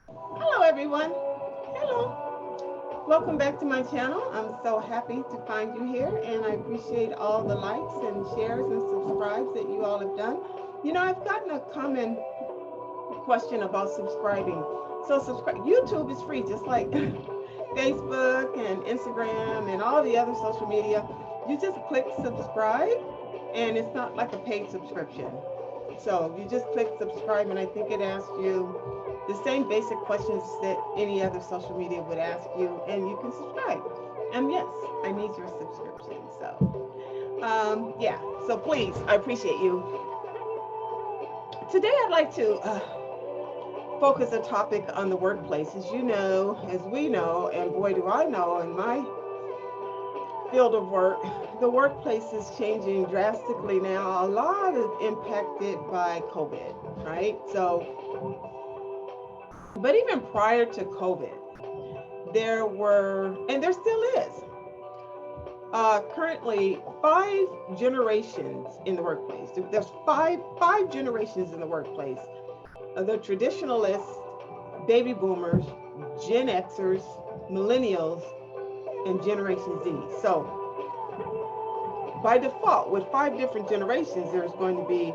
Hello, everyone. Hello. Welcome back to my channel. I'm so happy to find you here, and I appreciate all the likes and shares and subscribes that you all have done. You know, I've gotten a common question about subscribing. So, subscribe. YouTube is free, just like Facebook and Instagram and all the other social media. You just click subscribe, and it's not like a paid subscription. So you just click subscribe, and I think it asks you the same basic questions that any other social media would ask you, and you can subscribe. And yes, I need your subscription. So, yeah. So please, I appreciate you. Today, I'd like to focus a topic on the workplace. As you know, as we know, and boy, do I know in my field of work, the workplace is changing drastically now. A lot is impacted by COVID, right? So, but even prior to COVID, there were, and there still is, currently five generations in the workplace. There's five generations in the workplace. The traditionalists, baby boomers, Gen Xers, millennials, and Generation Z. So by default, with five different generations, there's going to be,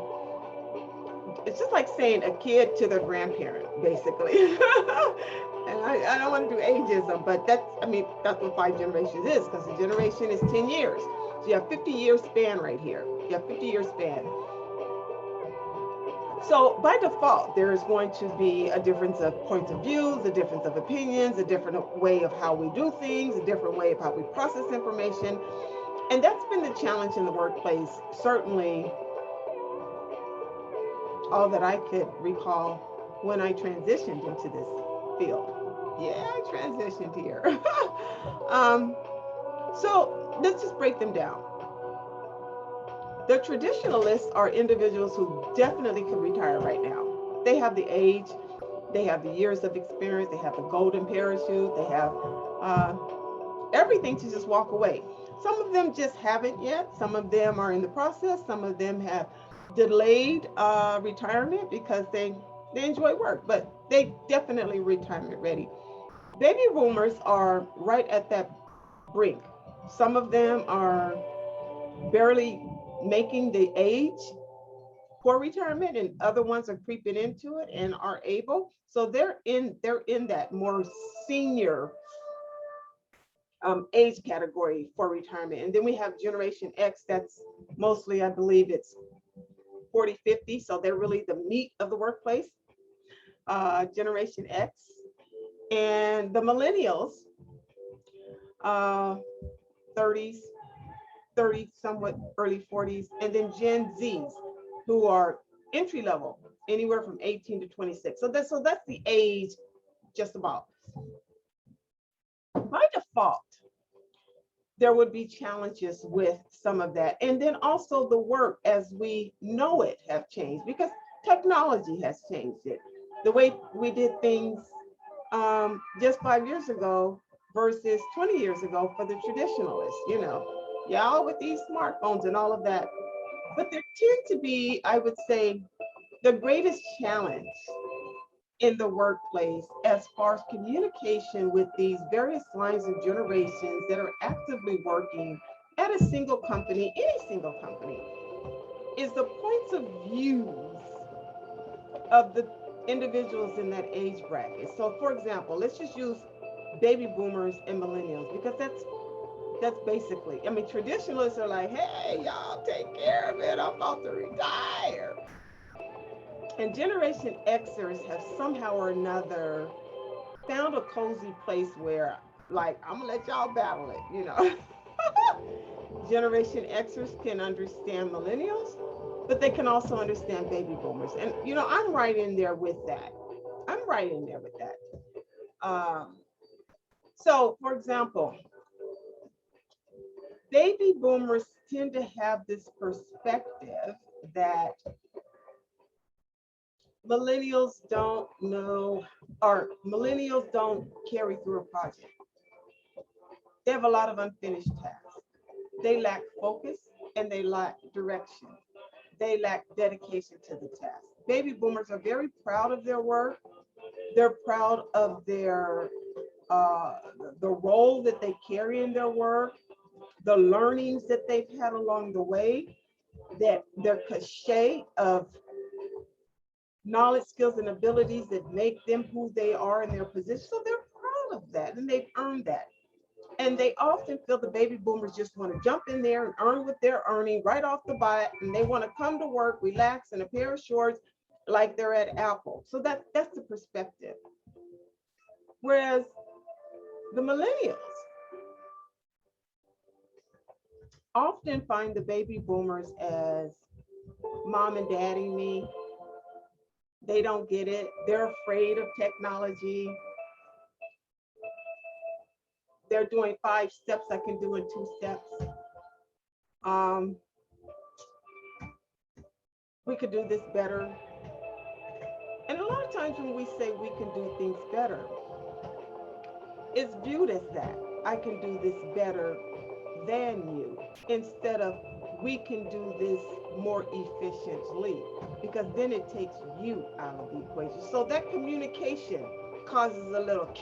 it's just like saying a kid to their grandparent, basically. And I don't want to do ageism, but that's what five generations is, because a generation is 10 years. So you have 50-year span right here. You have 50-year span. So by default, there is going to be a difference of points of views, a difference of opinions, a different way of how we do things, a different way of how we process information. And that's been the challenge in the workplace, certainly all that I could recall when I transitioned into this field. Yeah, I transitioned here. So let's just break them down. The traditionalists are individuals who definitely could retire right now. They have the age, they have the years of experience, they have the golden parachute, they have everything to just walk away. Some of them just haven't yet. Some of them are in the process. Some of them have delayed retirement because they enjoy work, but they definitely retirement ready. Baby boomers are right at that brink. Some of them are barely making the age for retirement, and other ones are creeping into it and are able. So they're in that more senior age category for retirement. And then we have Generation X, that's mostly, I believe it's 40, 50. So they're really the meat of the workplace, Generation X. And the millennials, uh, 30s, 30, somewhat early 40s. And then Gen Zs, who are entry level, anywhere from 18 to 26. So that's the age, just about. By default, there would be challenges with some of that. And then also the work as we know it have changed, because technology has changed it. The way we did things just 5 years ago versus 20 years ago for the traditionalists, y'all with these smartphones and all of that. But there tend to be, I would say, the greatest challenge in the workplace as far as communication with these various lines of generations that are actively working at a single company, any single company, is the points of views of the individuals in that age bracket. So for example, let's just use baby boomers and millennials, because that's basically, traditionalists are like, hey, y'all take care of it, I'm about to retire. And Generation Xers have somehow or another found a cozy place where, like, I'm gonna let y'all battle it. Generation Xers can understand millennials, but they can also understand baby boomers. And, I'm right in there with that. I'm right in there with that. So, for example, baby boomers tend to have this perspective that millennials don't know, or millennials don't carry through a project. They have a lot of unfinished tasks. They lack focus and they lack direction. They lack dedication to the task. baby boomers are very proud of their work. They're proud of their uh, the role that they carry in their work, the learnings that they've had along the way, that their cachet of knowledge, skills, and abilities that make them who they are in their position. So they're proud of that, and they've earned that. And they often feel the baby boomers just want to jump in there and earn what they're earning right off the bat, and they want to come to work, relax in a pair of shorts like they're at Apple. So that's the perspective. Whereas the millennials often find the baby boomers as mom and daddy me. They don't get it. They're afraid of technology. They're doing 5 steps I can do in 2 steps. We could do this better. And a lot of times when we say we can do things better, it's viewed as that. I can do this better than you, instead of we can do this more efficiently, because then it takes you out of the equation. So that communication causes a little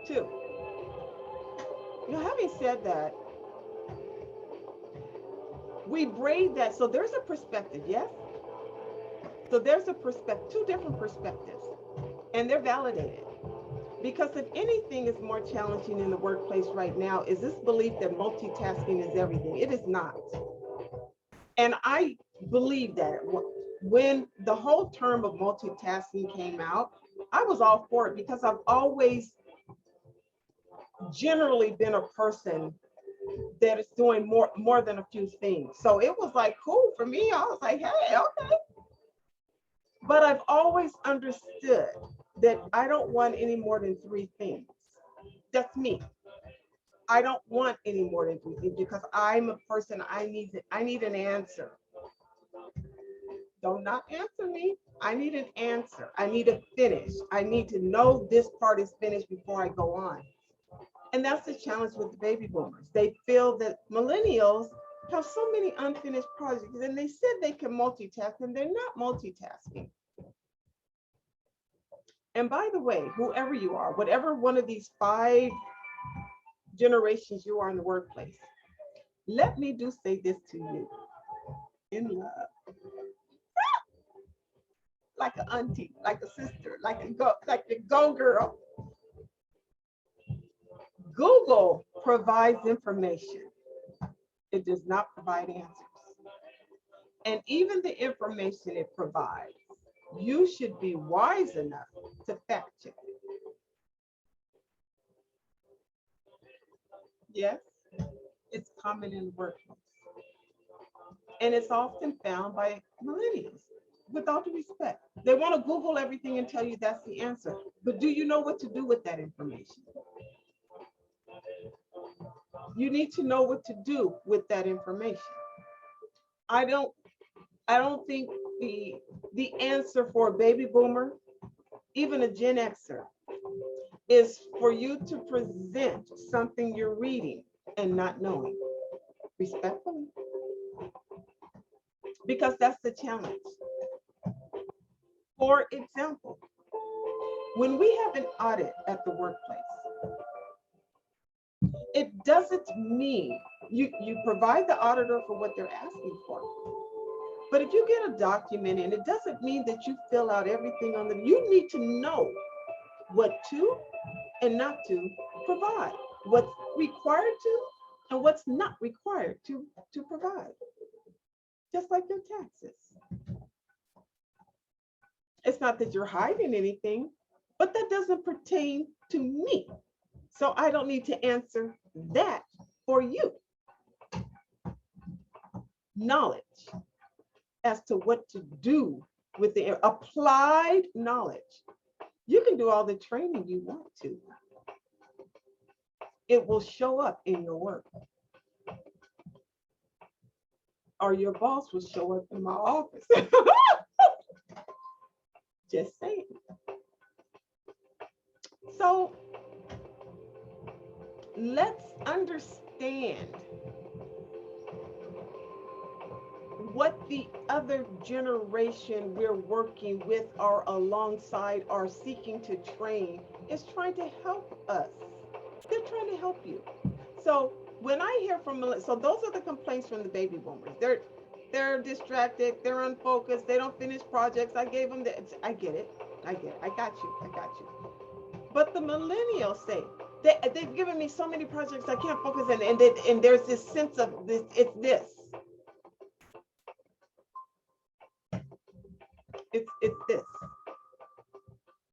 too. Having said that, we braid that. So there's a perspective, yes? So there's a perspective, 2 different perspectives, and they're validated. Because if anything is more challenging in the workplace right now, is this belief that multitasking is everything. It is not. And I believe that when the whole term of multitasking came out, I was all for it, because I've always generally been a person that is doing more than a few things. So it was like cool for me. I was like, hey, okay. But I've always understood that I don't want any more than 3 things. That's me. I don't want any more than 3 things, because I'm a person, I need an answer. Don't not answer me. I need an answer. I need a finish. I need to know this part is finished before I go on. And that's the challenge with the baby boomers. They feel that millennials have so many unfinished projects, and they said they can multitask, and they're not multitasking. And by the way, whoever you are, whatever one of these 5 generations you are in the workplace, let me do say this to you in love. Like an auntie, like a sister, like the go girl. Google provides information. It does not provide answers. And even the information it provides, you should be wise enough to fact check it. Yes, it's common in the workplace. And it's often found by millennials, with all due respect. They want to Google everything and tell you that's the answer. But do you know what to do with that information? You need to know what to do with that information. I don't think the answer for a baby boomer, even a Gen Xer, is for you to present something you're reading and not knowing, respectfully, because that's the challenge. For example, when we have an audit at the workplace, it doesn't mean you provide the auditor for what they're asking for. But if you get a document in, it doesn't mean that you fill out everything on the, you need to know what to and not to provide, what's required to and what's not required to provide. Just like your taxes. It's not that you're hiding anything, but that doesn't pertain to me. So I don't need to answer that for you. Knowledge as to what to do with the applied knowledge. You can do all the training you want to. It will show up in your work. Or your boss will show up in my office. Just saying. So let's understand what the other generation we're working with or alongside or seeking to train is trying to help us. They're trying to help you. So when I hear from, so those are the complaints from the baby boomers. They're distracted, they're unfocused, they don't finish projects. I gave them the, I get it, I get it, I got you, I got you. But the millennials say, they've given me so many projects I can't focus on, and there's this sense of this, it's this,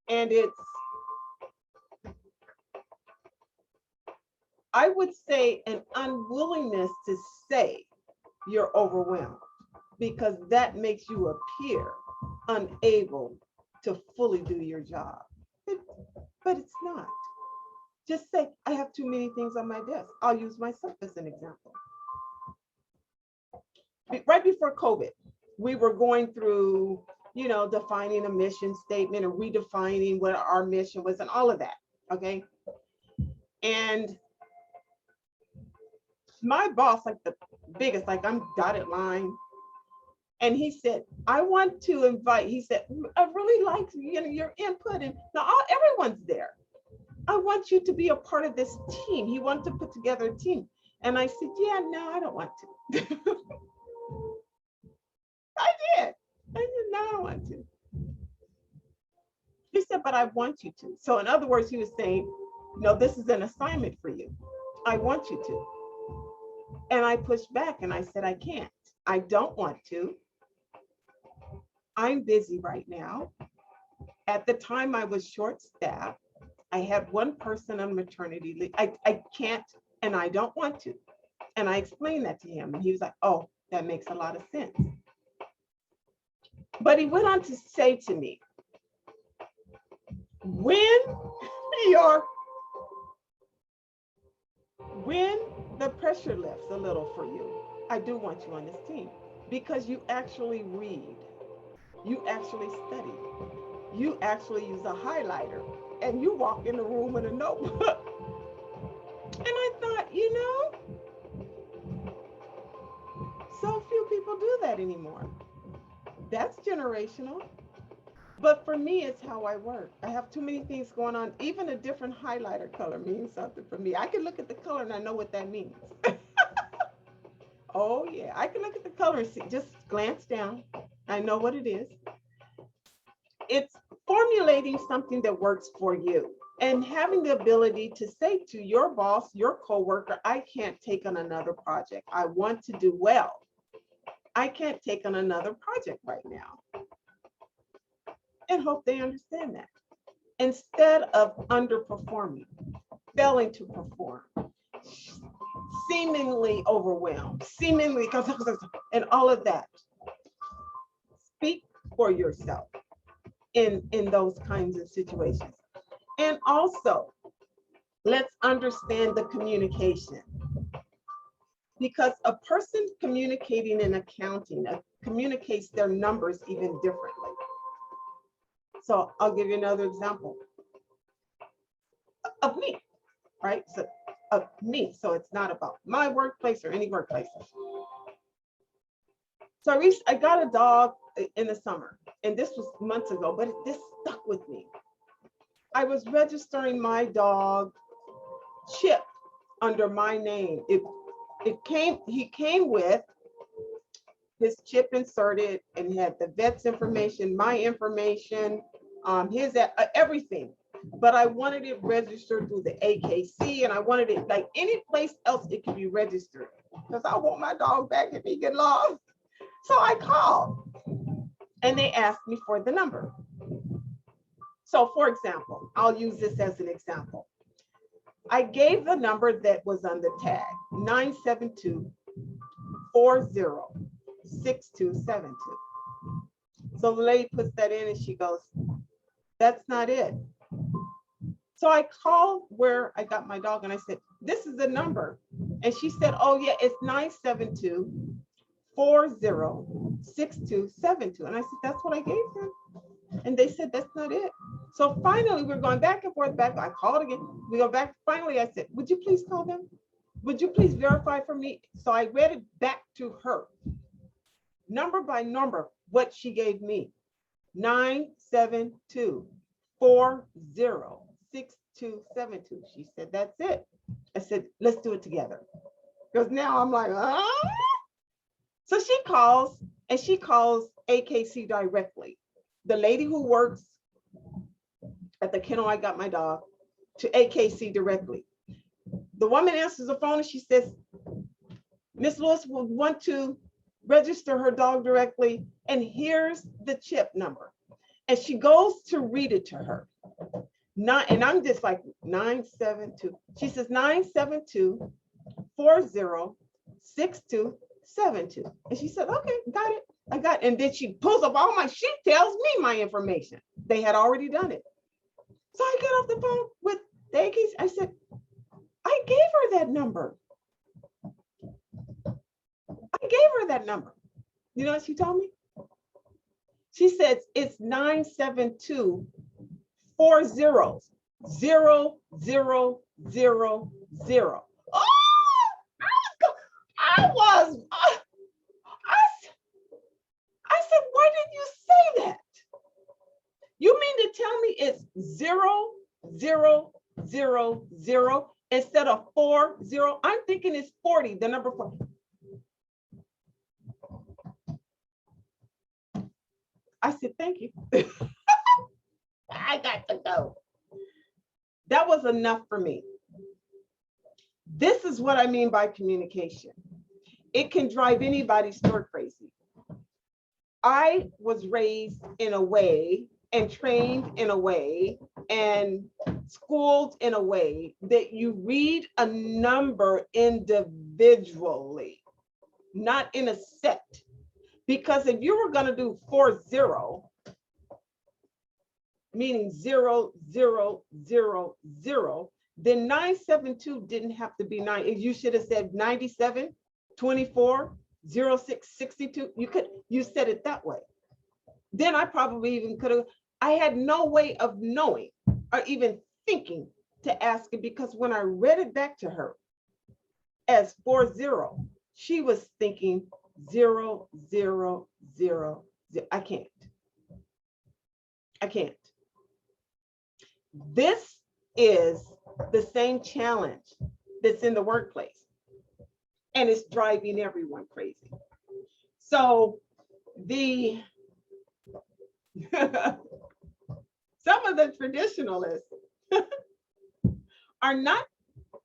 and it's, I would say, an unwillingness to say you're overwhelmed, because that makes you appear unable to fully do your job. But it's not. Just say, I have too many things on my desk. I'll use myself as an example. Right before COVID, we were going through, defining a mission statement or redefining what our mission was and all of that, okay? And my boss, like the biggest, like I'm dotted line. And he said, I want to invite, he said, I really like your input. And now everyone's there. I want you to be a part of this team. He wanted to put together a team. And I said, yeah, no, I don't want to. I did. I said, no, I don't want to. He said, but I want you to. So in other words, he was saying, no, this is an assignment for you. I want you to. And I pushed back and I said, I can't. I don't want to. I'm busy right now. At the time I was short-staffed. I had one person on maternity leave. I can't, and I don't want to. And I explained that to him, and he was like, oh, that makes a lot of sense. But he went on to say to me, when the pressure lifts a little for you, I do want you on this team, because you actually read, you actually study, you actually use a highlighter, and you walk in the room with a notebook. And I thought, so few people do that anymore. That's generational. But for me, it's how I work. I have too many things going on. Even a different highlighter color means something for me. I can look at the color and I know what that means. Oh yeah, I can look at the color and see, just glance down. I know what it is. It's formulating something that works for you and having the ability to say to your boss, your coworker, I can't take on another project. I want to do well. I can't take on another project right now. And hope they understand that. Instead of underperforming, failing to perform, seemingly overwhelmed, seemingly, and all of that. Speak for yourself in those kinds of situations. And also, let's understand the communication. Because a person communicating in accounting communicates their numbers even differently. So I'll give you another example of me, right? So of me. So it's not about my workplace or any workplace. So I got a dog in the summer, and this was months ago, but this stuck with me. I was registering my dog Chip under my name. He came with his chip inserted and had the vet's information, my information, his everything. But I wanted it registered through the AKC, and I wanted it like any place else it could be registered, because I want my dog back if he get lost. So I called and they asked me for the number. So for example, I'll use this as an example. I gave the number that was on the tag, 972-40-6272. So the lady puts that in and she goes, that's not it. So I called where I got my dog and I said, this is the number. And she said, oh yeah, it's 972-40-6272. And I said, that's what I gave them. And they said, that's not it. So finally, we're going back and forth, back. I called again. We go back. Finally, I said, would you please call them? Would you please verify for me? So I read it back to her. number by number, what she gave me. 972406272. She said, that's it. I said, let's do it together. Because now I'm like, So she calls, and she calls AKC directly. The lady who works at the kennel I got my dog, to AKC directly. The woman answers the phone and she says, Miss Lewis would want to register her dog directly, and here's the chip number. And she goes to read it to her. And I'm just like, 972. She says 972406272. And she said, okay, got it. I got it. And then she pulls up all my, she tells me my information. They had already done it. So I get off the phone with the AKC. I said, I gave her that number. I gave her that number. You know what she told me? She said, it's 972400000. Oh, I said, why did you say that? You mean to tell me it's 0000 instead of 40? I'm thinking it's 40, the number 4. I said, thank you. I got to go. That was enough for me. This is what I mean by communication. It can drive anybody stir crazy. I was raised in a way and trained in a way and schooled in a way that you read a number individually, not in a set. Because if you were going to do 40, meaning 0000, then 972 didn't have to be 9. You should have said 97 24 06 62. You said it that way. Then I probably even could have. I had no way of knowing or even thinking to ask it, because when I read it back to her as 40, she was thinking 000. I can't. This is the same challenge that's in the workplace, and it's driving everyone crazy. So some of the traditionalists are not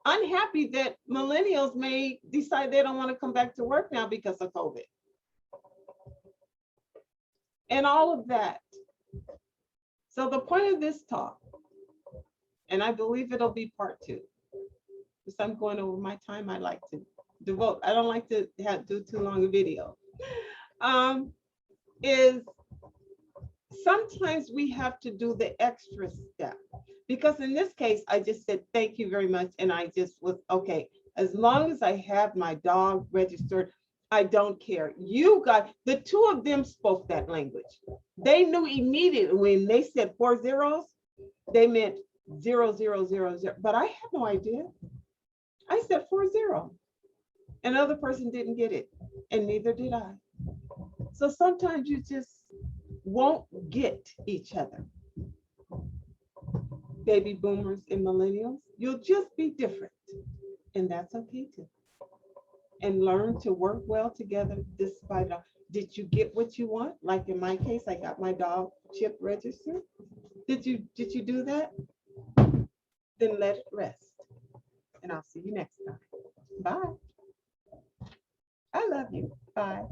unhappy that millennials may decide they don't want to come back to work now because of COVID and all of that. So the point of this talk, and I believe it'll be part 2, because I'm going over my time. I like to devote. I don't like to do too long a video. Is sometimes we have to do the extra step, because in this case, I just said, thank you very much. And I just was, okay, as long as I have my dog registered, I don't care. You got, the two of them spoke that language. They knew immediately when they said 4 zeros, they meant 0000. But I had no idea. I said 40. Another person didn't get it, and neither did I. So sometimes you just won't get each other. Baby boomers and millennials, you'll just be different, and that's okay too. And learn to work well together despite of, did you get what you want? Like in my case, I got my dog chip registered. Did you do that? Then let it rest. And I'll see you next time. Bye. I love you. Bye.